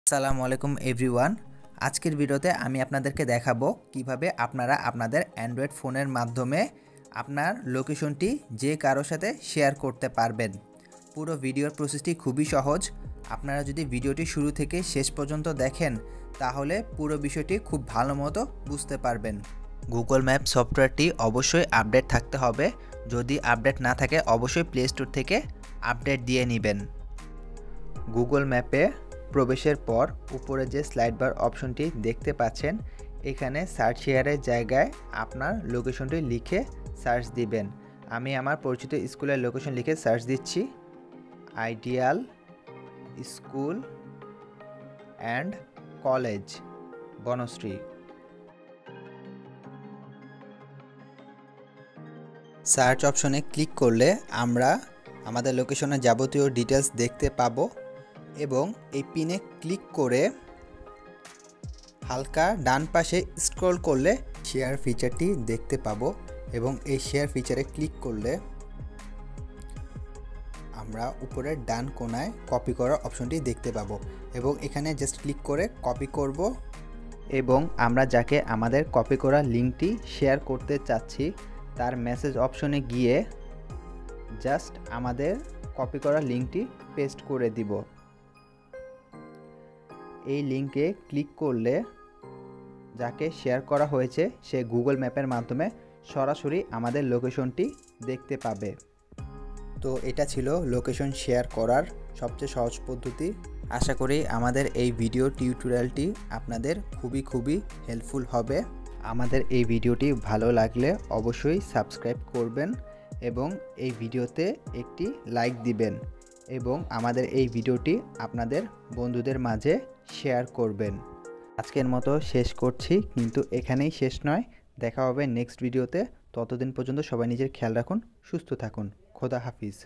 আসসালামু আলাইকুম এভরিওয়ান। আজকের ভিডিওতে আমি আপনাদেরকে দেখাবো কিভাবে আপনারা আপনাদের অ্যান্ড্রয়েড ফোনের মাধ্যমে আপনার লোকেশনটি যে কারোর সাথে শেয়ার করতে পারবেন। পুরো ভিডিওর প্রসেসটি খুবই সহজ। আপনারা যদি ভিডিওটি শুরু থেকে শেষ পর্যন্ত দেখেন তাহলে পুরো বিষয়টি খুব ভালো মতো বুঝতে পারবেন। গুগল ম্যাপ সফটওয়্যারটি অবশ্যই আপডেট থাকতে হবে। যদি আপডেট না থাকে অবশ্যই প্লে স্টোর থেকে আপডেট দিয়ে নেবেন। গুগল ম্যাপে প্রবেশের পর উপরে যে স্লাইড বার অপশনটি দেখতে পাচ্ছেন, এখানে সার্চ শেয়ারের জায়গায় আপনার লোকেশনটি লিখে সার্চ দিবেন। আমি আমার পরিচিত স্কুলের লোকেশন লিখে সার্চ দিচ্ছি, ideal school and college Banasree. Search অপশনে ক্লিক করলে আমরা আমাদের লোকেশনের যাবতীয় ডিটেলস দেখতে পাবো এবং এই পিনে ক্লিক করে হালকা ডান পাশে স্ক্রল করলে শেয়ার ফিচারটি দেখতে পাবো এবং এই শেয়ার ফিচারে ক্লিক করলে আমরা উপরের ডান কোণায় কপি করার অপশনটি দেখতে পাবো এবং এখানে জাস্ট ক্লিক করে কপি করব এবং আমরা যাকে আমাদের কপি করা লিঙ্কটি শেয়ার করতে চাচ্ছি তার মেসেজ অপশনে গিয়ে জাস্ট আমাদের কপি করা লিঙ্কটি পেস্ট করে দিব। এই লিঙ্কে ক্লিক করলে যাকে শেয়ার করা হয়েছে সে গুগল ম্যাপের মাধ্যমে সরাসরি আমাদের লোকেশনটি দেখতে পাবে। তো এটা ছিল লোকেশন শেয়ার করার সবচেয়ে সহজ পদ্ধতি। আশা করি আমাদের এই ভিডিও টিউটোরিয়ালটি আপনাদের খুবই হেল্পফুল হবে। আমাদের এই ভিডিওটি ভালো লাগলে অবশ্যই সাবস্ক্রাইব করবেন এবং এই ভিডিওতে একটি লাইক দিবেন এবং আমাদের এই ভিডিওটি আপনাদের বন্ধুদের মাঝে শেয়ার করবেন। আজকের মতো শেষ করছি, কিন্তু এখানেই শেষ নয়। দেখা হবে নেক্সট ভিডিওতে। ততদিন পর্যন্ত সবাই নিজের খেয়াল রাখুন, সুস্থ থাকুন। খোদা হাফিজ।